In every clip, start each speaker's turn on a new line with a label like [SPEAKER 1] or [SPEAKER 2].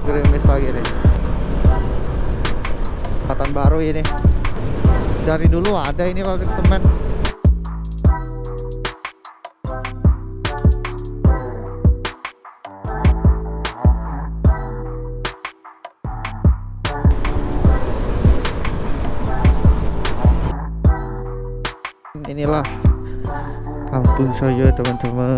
[SPEAKER 1] Gerimis lagi nih. Jembatan baru ini. Dari dulu ada ini pabrik semen. Inilah kampung saya teman-teman.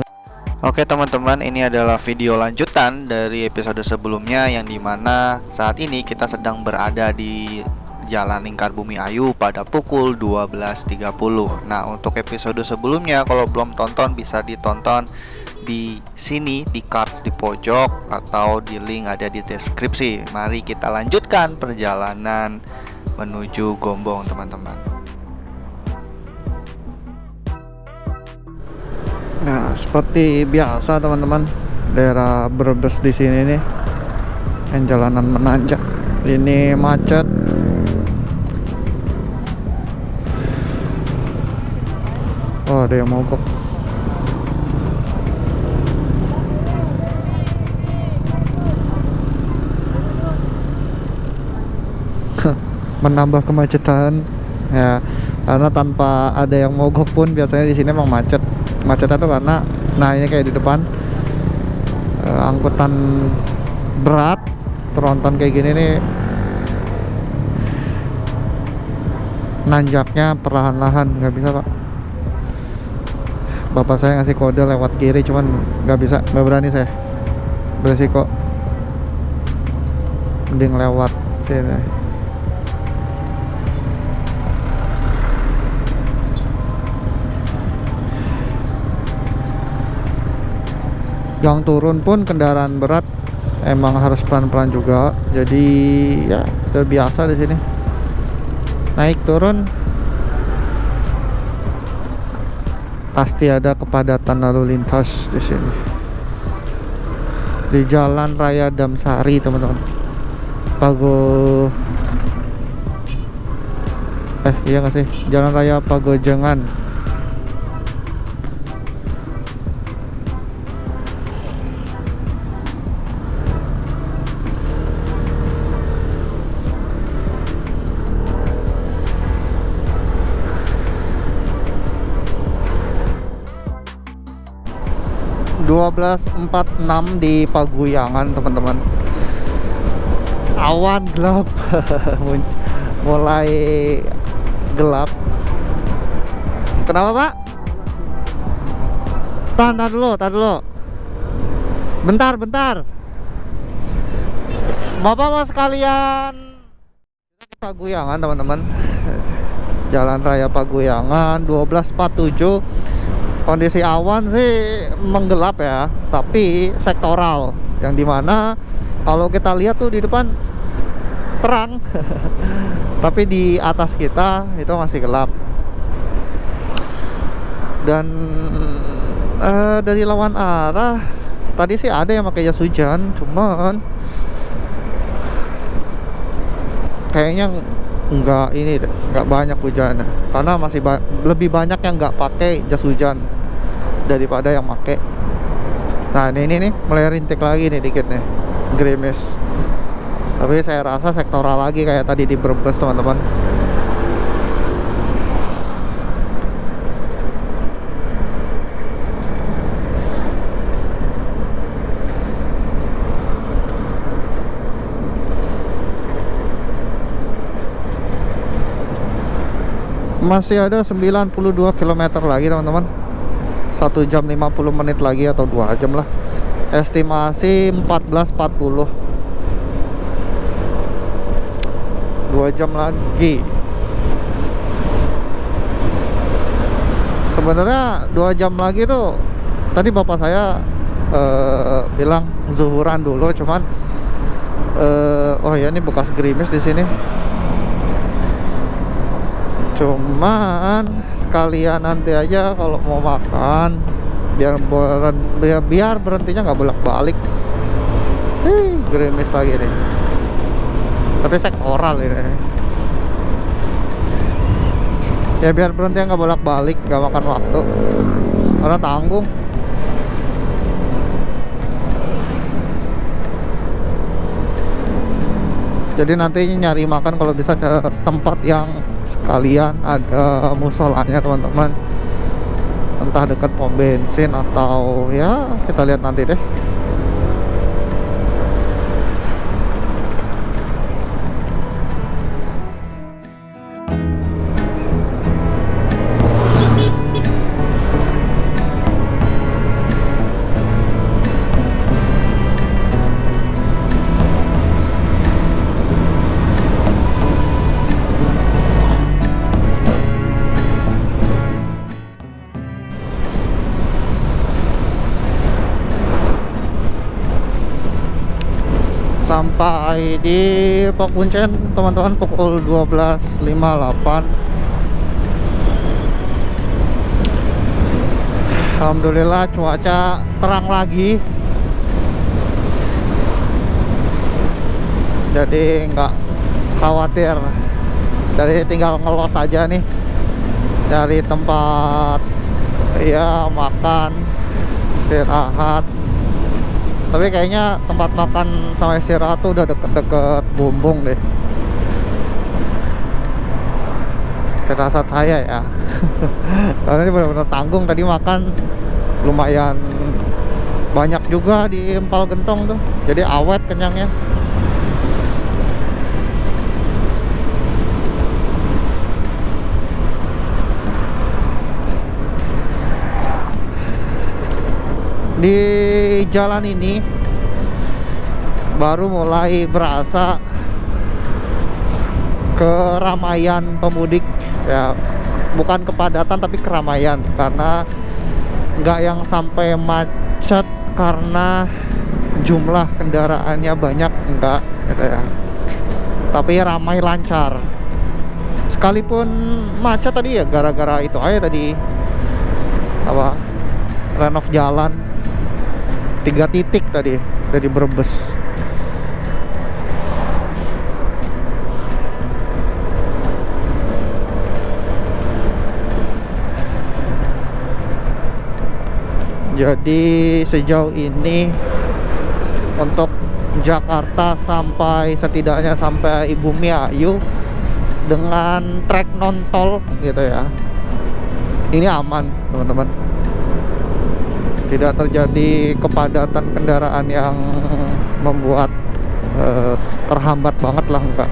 [SPEAKER 1] Oke teman-teman, ini adalah video lanjutan dari episode sebelumnya, yang dimana saat ini kita sedang berada di Jalan Lingkar Bumi Ayu pada pukul 12.30. Nah, untuk episode sebelumnya kalau belum tonton bisa ditonton di sini, di cards di pojok, atau di link ada di deskripsi. Mari kita lanjutkan perjalanan menuju Gombong teman-teman. Nah, seperti biasa teman-teman, daerah Brebes di sini nih, yang jalanan menanjak. Ini macet. Oh, ada yang mogok. Menambah kemacetan ya, karena tanpa ada yang mogok pun biasanya di sini emang macet. Macetnya tuh karena, nah ini kayak di depan angkutan berat tronton kayak gini nih, nanjaknya perlahan-lahan, nggak bisa pak. Bapak saya ngasih kode lewat kiri, cuman nggak bisa, nggak berani saya, beresiko. Mending lewat sini. Yang turun pun kendaraan berat emang harus pelan-pelan juga. Jadi ya udah biasa di sini. Naik turun pasti ada kepadatan lalu lintas di sini. Di Jalan Raya Damsari teman-teman. Iya nggak sih? Jalan Raya Pagojengan. 12.46 di Paguyangan teman-teman. Awan gelap. Mulai gelap. Kenapa pak? Tahan dulu. Bentar. Bapak mau sekalian Paguyangan teman-teman. Jalan Raya Paguyangan 12.47. Kondisi awan sih menggelap ya, tapi sektoral, yang dimana kalau kita lihat tuh di depan terang tapi di atas kita itu masih gelap. Dan dari lawan arah tadi sih ada yang pakai jas hujan, cuman kayaknya nggak banyak hujannya, karena masih lebih banyak yang nggak pakai jas hujan daripada yang pakai. Nah ini nih mulai rintik lagi nih dikit nih, gerimis. Tapi saya rasa sektoral lagi kayak tadi di Brebes teman-teman. Masih ada 92 km lagi teman-teman. 1 jam 50 menit lagi atau 2 jam lah. Estimasi 14.40. 2 jam lagi. Sebenarnya 2 jam lagi tuh tadi bapak saya bilang zuhuran dulu, cuman oh ya ini bekas gerimis di sini. Cuman sekalian nanti aja kalau mau makan, biar berhentinya nggak bolak-balik. Gerimis lagi nih, tapi sektoral ini ya, biar berhentinya nggak bolak-balik, nggak makan waktu, karena tanggung.
[SPEAKER 2] Jadi nanti nyari makan kalau bisa ke tempat yang sekalian ada musolanya teman-teman, entah dekat pom bensin atau ya kita lihat nanti deh. Sampai di Pok Kuncen teman-teman pukul 12.58. Alhamdulillah cuaca terang lagi, jadi nggak khawatir. Jadi tinggal ngelos aja nih dari tempat ya makan, istirahat. Tapi kayaknya tempat makan sama istirahat tuh udah deket-deket Bumbung deh, firasat saya ya. Karena ini benar-benar tanggung, tadi makan lumayan banyak juga di Empal Gentong tuh, jadi awet kenyangnya. Di jalan ini baru mulai berasa keramaian pemudik ya, bukan kepadatan tapi keramaian, karena nggak yang sampai macet karena jumlah kendaraannya banyak, enggak gitu ya, tapi ramai lancar. Sekalipun macet tadi ya gara-gara itu aja tadi, apa, renov jalan 3 titik tadi dari Brebes. Jadi sejauh ini untuk Jakarta setidaknya sampai Ibu Miayu dengan trek non tol gitu ya, ini aman teman-teman. Tidak terjadi kepadatan kendaraan yang membuat terhambat banget lah, enggak.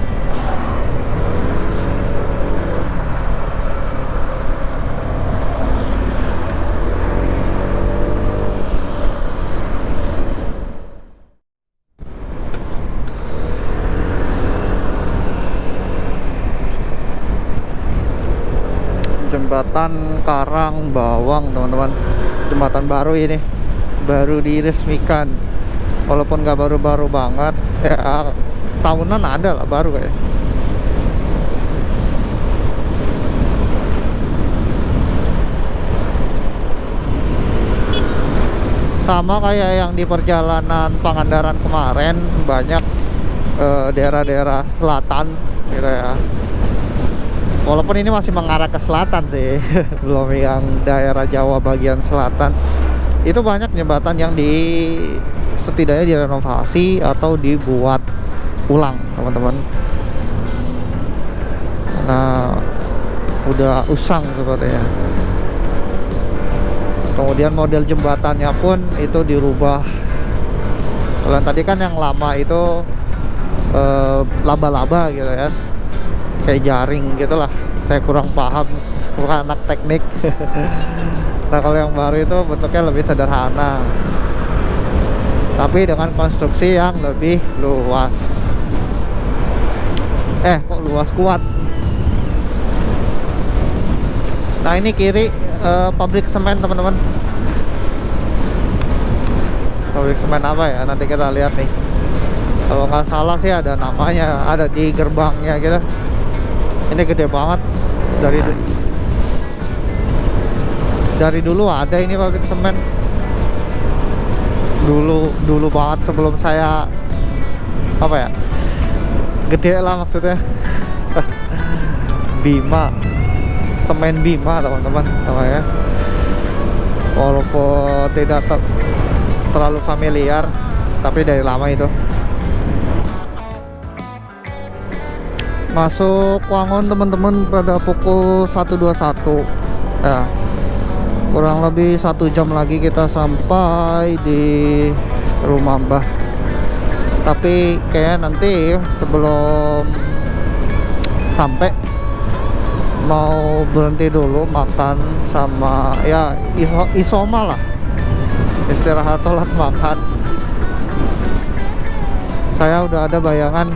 [SPEAKER 2] Jembatan Karang Bawang teman-teman, jembatan baru ini, baru diresmikan, walaupun nggak baru-baru banget ya, setahunan ada lah baru kayak. Sama kayak yang di perjalanan Pangandaran kemarin, banyak daerah-daerah selatan gitu ya. Walaupun ini masih mengarah ke selatan sih, belum yang daerah Jawa bagian selatan. Itu banyak jembatan yang setidaknya direnovasi atau dibuat ulang teman-teman. Nah, udah usang sepertinya. Kemudian model jembatannya pun itu dirubah. Kalau yang tadi kan yang lama itu laba-laba gitu ya, kayak jaring gitulah. Saya kurang paham, bukan anak teknik. Nah kalau yang baru itu bentuknya lebih sederhana, tapi dengan konstruksi yang lebih luas. Kok luas, kuat. Nah ini kiri pabrik semen teman-teman. Pabrik semen apa ya, nanti kita lihat nih. Kalau nggak salah sih ada namanya, ada di gerbangnya gitu. Ini gede banget. Dari dulu ada ini pabrik semen. Dulu banget sebelum saya apa ya, gede lah maksudnya. Bima, semen Bima teman-teman namanya. Walaupun tidak terlalu familiar, tapi dari lama itu. masuk Wangon teman-teman pada pukul 1.21 ya. Kurang lebih 1 jam lagi kita sampai di rumah Mbah. Tapi kayak nanti sebelum sampai mau berhenti dulu makan sama ya isoma lah, istirahat, sholat, makan. Saya udah ada bayangan,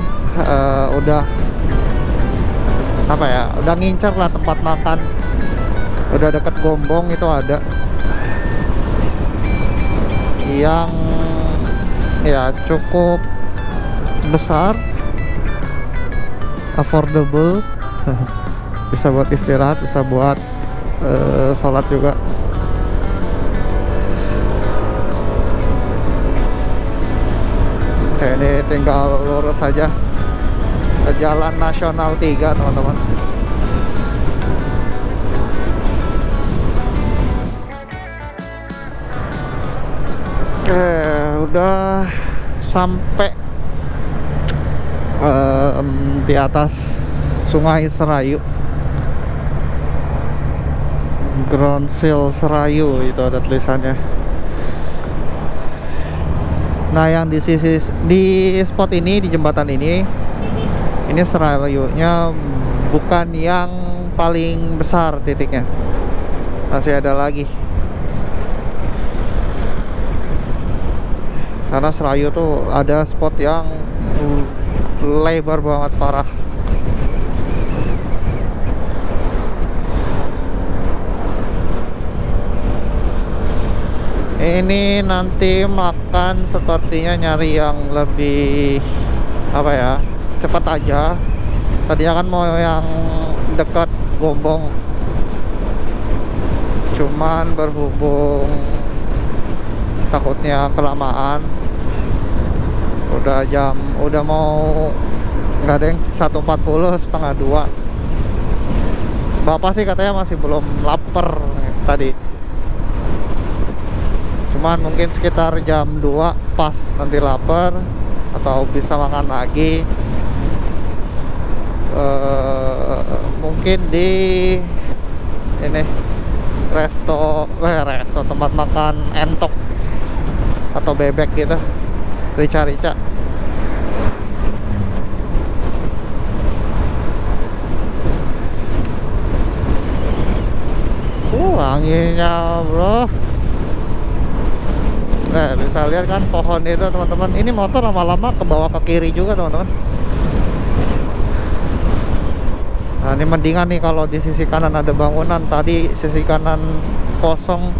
[SPEAKER 2] udah apa ya, udah ngincer lah tempat makan, udah deket Gombong itu ada yang ya cukup besar, affordable, bisa buat istirahat, bisa buat sholat juga. Oke, ini tinggal lurus saja ke Jalan Nasional 3 teman-teman. Oke, udah sampai di atas Sungai Serayu, Ground Seal Serayu itu ada tulisannya. Nah, yang di spot ini, di jembatan ini Serayunya bukan yang paling besar titiknya, masih ada lagi. Karena Serayu tuh ada spot yang lebar banget, parah. Ini nanti makan sepertinya nyari yang lebih apa ya, cepat aja. Tadinya kan mau yang dekat Gombong, cuman berhubung takutnya kelamaan, udah mau nggak ada yang 1.40, setengah 2. Bapak sih katanya masih belum lapar tadi, cuman mungkin sekitar jam 2 pas nanti lapar atau bisa makan lagi. Mungkin di ini resto tempat makan entok atau bebek gitu, rica-rica. Anginnya bro. Nah, bisa lihat kan pohon itu teman-teman. Ini motor lama-lama ke bawah ke kiri juga teman-teman. Nah, ini mendingan nih kalau di sisi kanan ada bangunan. Tadi sisi kanan kosong,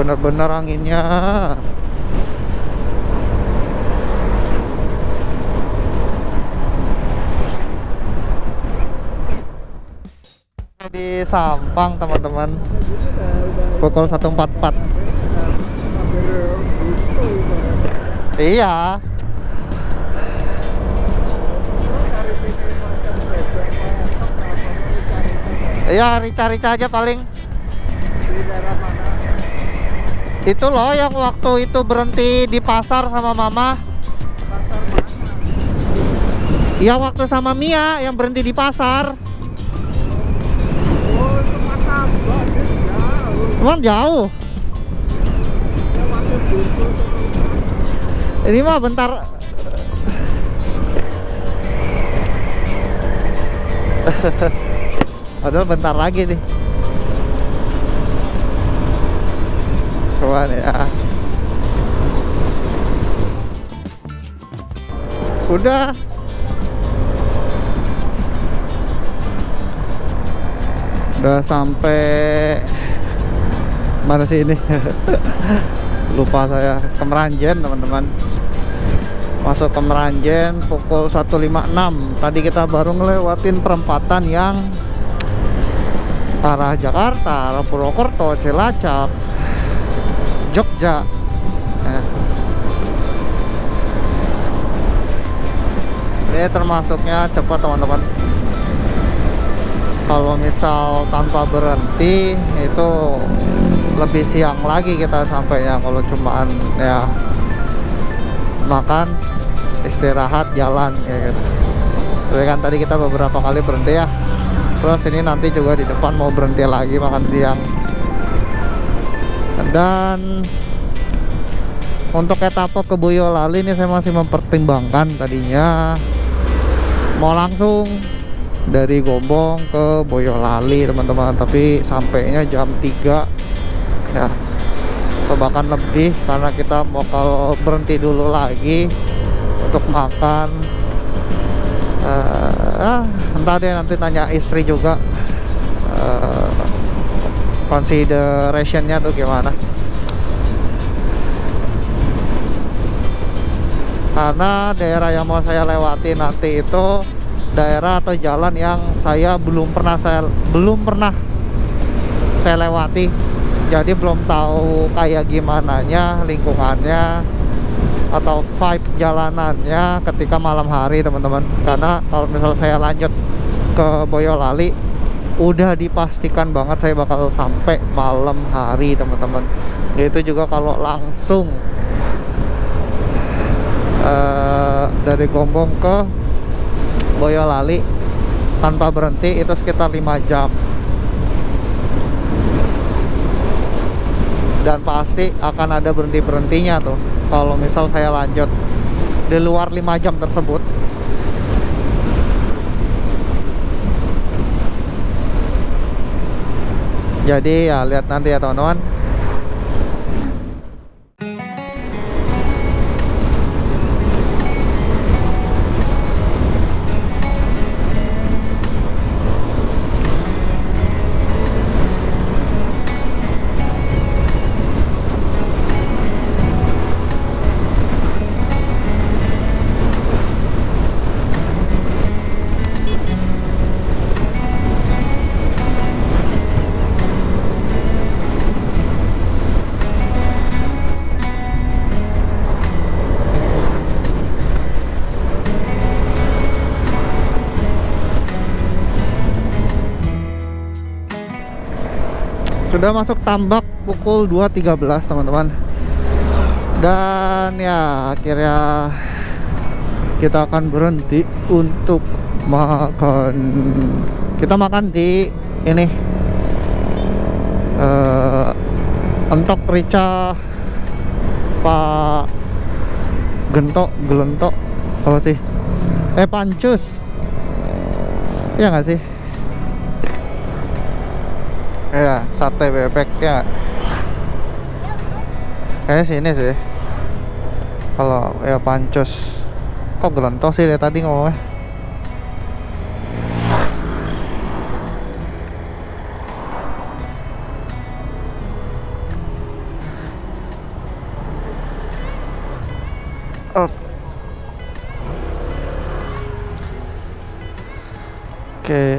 [SPEAKER 2] bener-bener anginnya. Di Sampang teman-teman, pukul 1.44. Iya. Iya, rica-rica aja paling. Itu loh yang waktu itu berhenti di pasar sama mama. Iya, waktu sama Mia yang berhenti di pasar. Cuman jauh. Ini mah bentar. Padahal bentar lagi nih. Coba nih ya. Udah. Udah sampai mana sih ini? Lupa saya. Ke Meranjen teman-teman. Masuk ke Meranjen pukul 1.56. Tadi kita baru ngelewatin perempatan yang arah Jakarta, arah Purwokerto, Cilacap, Jogja. Ini termasuknya cepat teman-teman. Kalau misal tanpa berhenti itu lebih siang lagi kita sampainya. Kalau cuman ya makan, istirahat, jalan kayak gitu. Tapi kan tadi kita beberapa kali berhenti ya. Terus ini nanti juga di depan mau berhenti lagi makan siang. Dan untuk etapa ke Boyolali ini saya masih mempertimbangkan, tadinya mau langsung dari Gombong ke Boyolali teman-teman, tapi sampainya jam 3 ya, atau bahkan lebih, karena kita bakal berhenti dulu lagi untuk makan. Entah deh, nanti tanya istri juga considerationnya tuh gimana, karena daerah yang mau saya lewati nanti itu daerah atau jalan yang belum pernah saya lewati. Jadi belum tahu kayak gimana nya lingkungannya atau vibe jalanannya ketika malam hari teman-teman. Karena kalau misalnya saya lanjut ke Boyolali, udah dipastikan banget saya bakal sampai malam hari teman-teman. Itu juga kalau langsung dari Gombong ke Boyolali tanpa berhenti itu sekitar 5 jam. Dan pasti akan ada berhenti-berhentinya tuh kalau misal saya lanjut di luar 5 jam tersebut. Jadi ya lihat nanti ya teman-teman. Sudah masuk Tambak pukul 2.13 teman-teman. Dan ya akhirnya kita akan berhenti untuk makan. Kita makan di ini entok rica Pak Gelentok apa sih? Pancus. Iya nggak sih? Ya, sate bebek ya. Kayaknya sini sih. Kalau ya Pancus. Kok Gelentok sih dari tadi ngomongnya? Oke.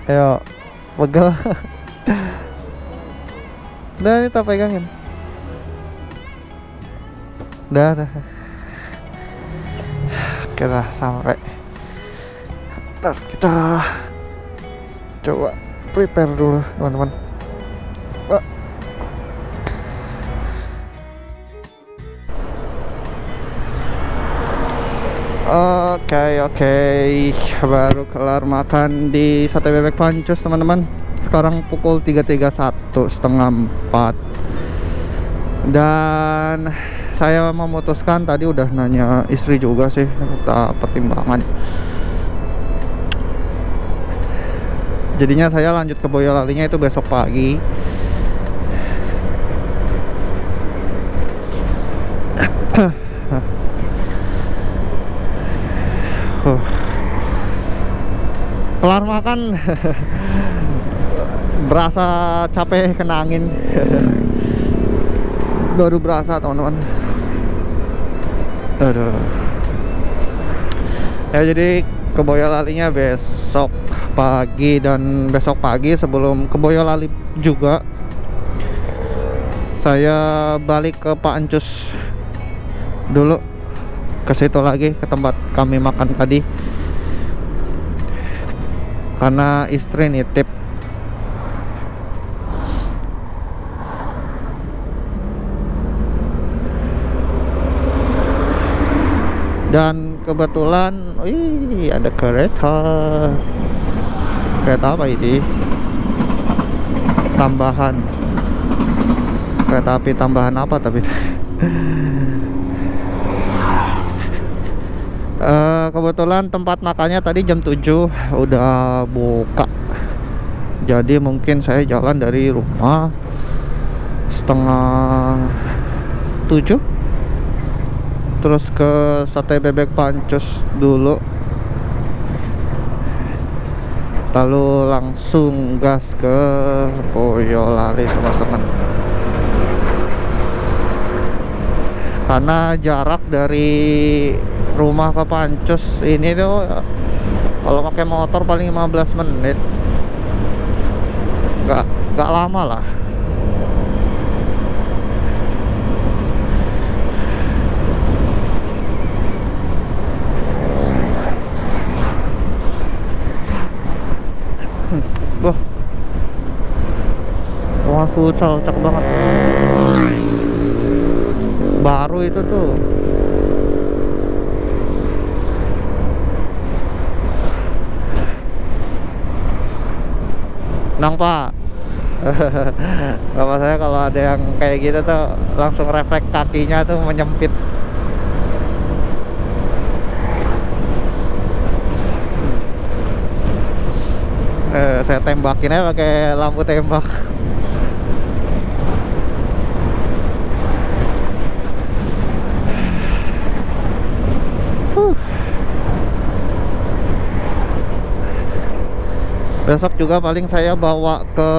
[SPEAKER 2] Ayo, pegel. Udah, ini tak pegangin. Udah. Oke lah, sampai. Ntar kita coba prepare dulu teman-teman. Oke, baru kelar makan di sate bebek Pancus teman-teman. Sekarang pukul 3.31, setengah 4. Dan saya memutuskan, tadi udah nanya istri juga sih, minta pertimbangan. Jadinya saya lanjut ke Boyolalinya itu besok pagi. Kelar makan berasa capek kena angin. Baru berasa teman-teman. Aduh. Ya jadi ke Boyolalinya besok pagi, dan besok pagi sebelum ke Boyolali juga saya balik ke Pak Encus dulu, ke situ lagi, ke tempat kami makan tadi, karena istri nitip. Dan kebetulan, wih, ada kereta apa ini? Tambahan kereta api tambahan apa tapi kebetulan tempat makannya tadi jam 7 udah buka. Jadi mungkin saya jalan dari rumah setengah 7, terus ke Sate Bebek Pancus dulu, lalu langsung gas ke Boyolali teman-teman. Karena jarak dari rumah ke Pancus ini tuh kalau pakai motor paling 15 menit, nggak lama lah. Wah, ruangan futsal cakep banget, baru itu tuh. Nang Pak. Bapak saya kalau ada yang kayak gitu tuh langsung refleks kakinya tuh menyempit. Saya tembakin aja pakai lampu tembak. Besok juga paling saya bawa ke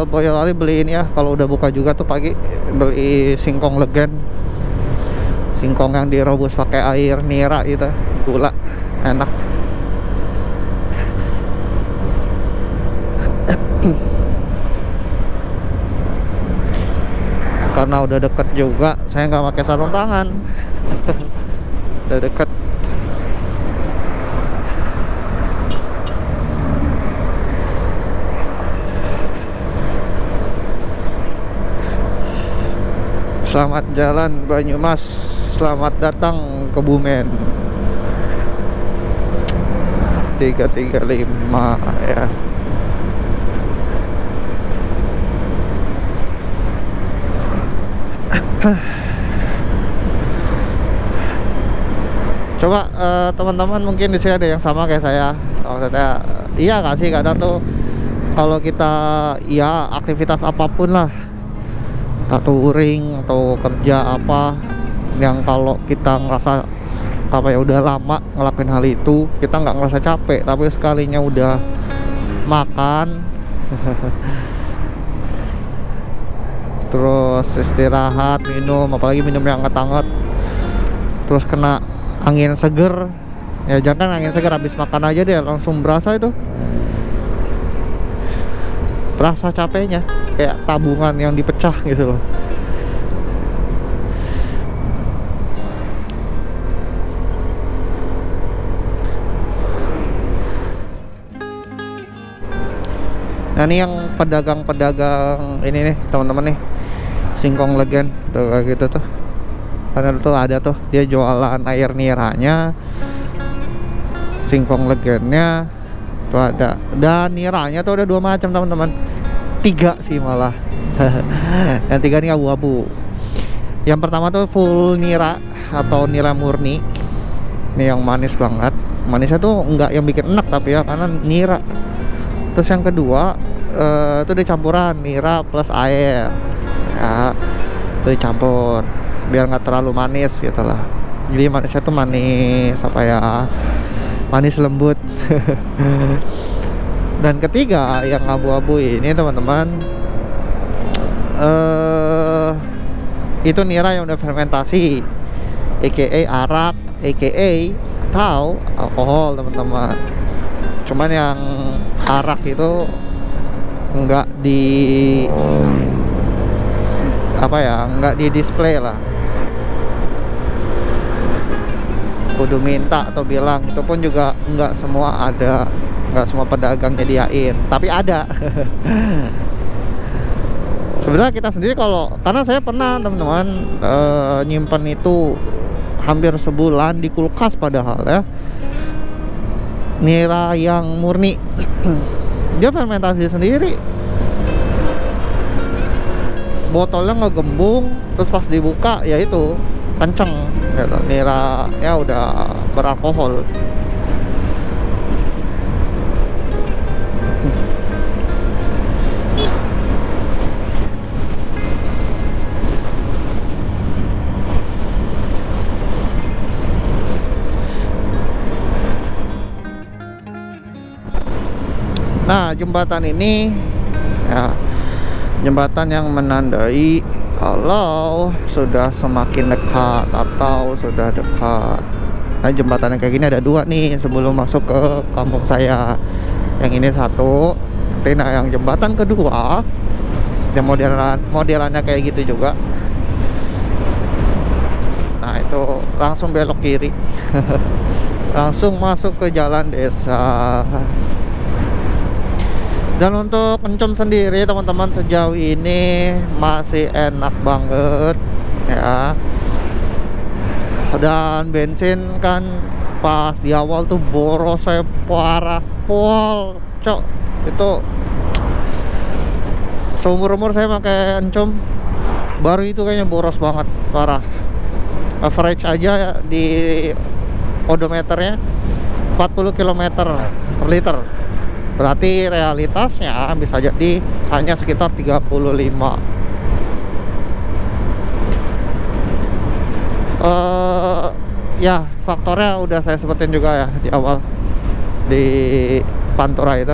[SPEAKER 2] Boyolali beli ini ya, kalau udah buka juga tuh pagi, beli singkong legen. Singkong yang direbus pakai air nira gitu, gula, enak. Karena udah deket juga, saya nggak pakai sarung tangan. Udah deket. Selamat jalan Banyumas, selamat datang Kebumen. 335 ya. Coba teman-teman mungkin di sini ada yang sama kayak saya. Maksudnya iya gak sih, kadang tuh kalau kita ya aktivitas apapun lah, touring atau kerja apa, yang kalau kita ngerasa apa ya udah lama ngelakuin hal itu, kita nggak ngerasa capek, tapi sekalinya udah makan terus istirahat, minum, apalagi minum yang hangat-hangat, terus kena angin seger ya, jangan angin seger, habis makan aja deh langsung berasa itu, berasa capeknya kayak tabungan yang dipecah gitu loh. Nah ini yang pedagang-pedagang ini nih teman-teman nih, singkong legen tuh kayak gitu tuh. Karena tuh ada tuh dia jualan air niranya, singkong legennya tuh ada, dan niranya tuh ada 2 macam teman-teman, 3 sih malah. Yang 3 ini abu-abu. Yang pertama tuh full nira atau nira murni, ini yang manis banget. Manisnya tuh enggak yang bikin enak tapi ya, karena nira. Terus yang kedua itu dicampuran nira plus air ya, itu dicampur biar nggak terlalu manis gitu lah. Jadi manisnya tuh manis apa ya, manis lembut. Dan ketiga yang abu-abu ini teman-teman, itu nira yang udah fermentasi, aka arak, aka atau alkohol teman-teman. Cuman yang arak itu enggak di apa ya, enggak di display lah, kudu minta atau bilang. Itu pun juga enggak semua ada, enggak semua pedagang nyediain, tapi ada. Sebenarnya kita sendiri kalau, karena saya pernah teman-teman nyimpen itu hampir sebulan di kulkas padahal ya. Nira yang murni. Dia fermentasi sendiri. Botolnya ngegembung, terus pas dibuka ya itu kenceng gitu. Nira ya udah beralkohol. Nah, jembatan ini ya jembatan yang menandai kalau sudah semakin dekat atau sudah dekat. Nah, jembatan yang kayak gini ada dua nih sebelum masuk ke kampung saya. Yang ini satu, nanti nah yang jembatan kedua yang modelannya kayak gitu juga. Nah, itu langsung belok kiri. Langsung masuk ke jalan desa. Dan untuk Encom sendiri teman-teman sejauh ini masih enak banget ya. Dan bensin kan pas di awal tuh borosnya parah pol, cok. Itu seumur-umur saya pakai Encom baru itu kayaknya boros banget, parah. Average aja ya, di odometernya 40 km per liter. Berarti realitasnya bisa jadi hanya sekitar 35. Ya faktornya udah saya sebutin juga ya di awal di Pantura itu.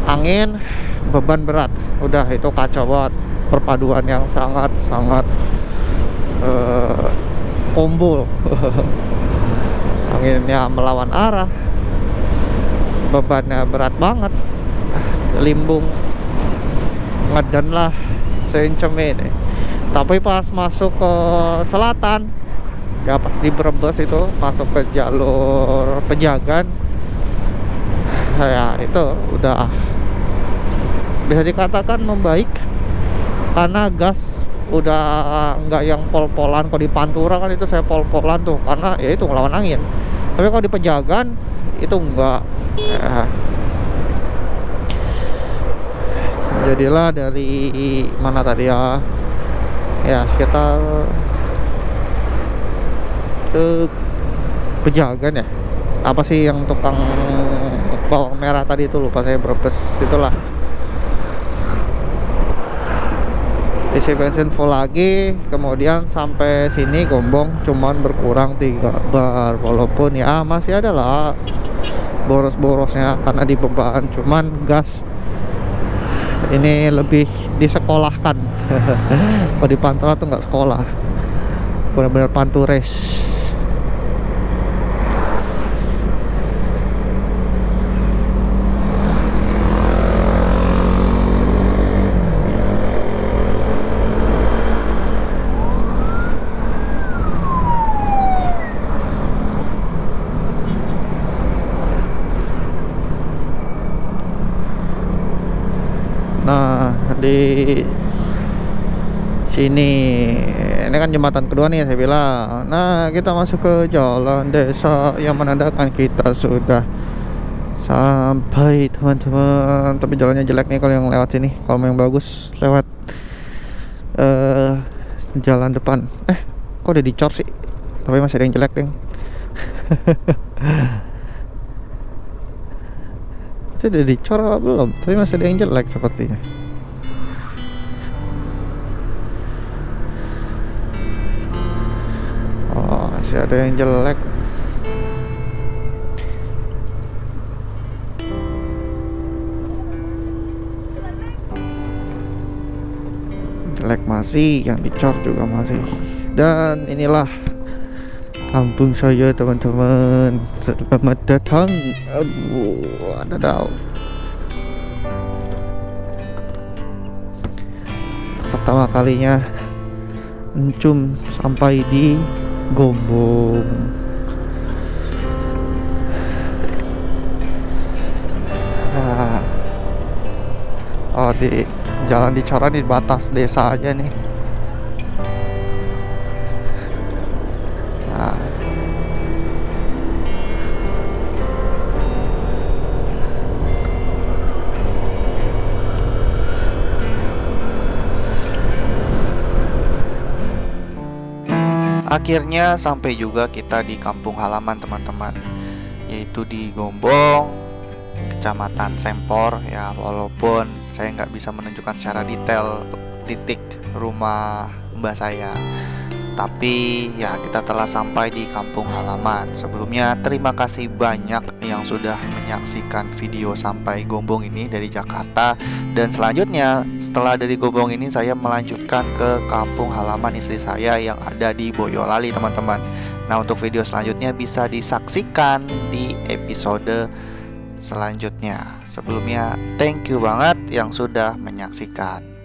[SPEAKER 2] Angin, beban berat, udah itu kacau banget. Perpaduan yang sangat combo. Anginnya melawan arah, bebannya berat banget, limbung ngeden lah seincem ini. Tapi pas masuk ke selatan ya, pas di Brebes itu masuk ke jalur Pejagan ya, itu udah bisa dikatakan membaik karena gas udah nggak yang pol-polan. Kalau di Pantura kan itu saya pol-polan tuh karena ya itu ngelawan angin. Tapi kalau di Pejagan itu enggak ya. Jadilah dari mana tadi ya, ya sekitar Pejagan ya, apa sih yang tukang bawang merah tadi itu, lupa saya, Brebes itulah. Isi bensin full lagi, kemudian sampai sini Gombong cuman berkurang 3 bar, walaupun ya masih ada lah boros-borosnya karena di beban, cuman gas ini lebih disekolahkan. Kalau di Pantura tuh nggak sekolah, benar-benar pantures. Nah, di sini ini kan jembatan kedua nih saya bilang. Nah, kita masuk ke jalan desa yang menandakan kita sudah sampai, teman-teman. Tapi jalannya jelek nih kalau yang lewat sini. Kalau yang bagus lewat jalan depan. Kok udah dicor sih? Tapi masih ada yang jelek, deng. Itu udah dicor apa belum? Tapi masih ada yang jelek sepertinya. Oh, masih ada yang jelek. Jelek masih, yang dicor juga masih. Dan inilah kampung saya, teman-teman. Selamat datang. Aduh, ada daun. Pertama kalinya Encum sampai di Gombong. Nah, oh, di jalan di Coran di batas desa aja nih. Nah,
[SPEAKER 1] akhirnya sampai juga kita di kampung halaman teman-teman, yaitu di Gombong, Kecamatan Sempor ya. Walaupun saya nggak bisa menunjukkan secara detail titik rumah mbah saya, tapi ya kita telah sampai di kampung halaman. Sebelumnya terima kasih banyak yang sudah menyaksikan video sampai Gombong ini dari Jakarta. Dan selanjutnya setelah dari Gombong ini saya melanjutkan ke kampung halaman istri saya yang ada di Boyolali teman-teman. Nah, untuk video selanjutnya bisa disaksikan di episode selanjutnya. Sebelumnya thank you banget yang sudah menyaksikan.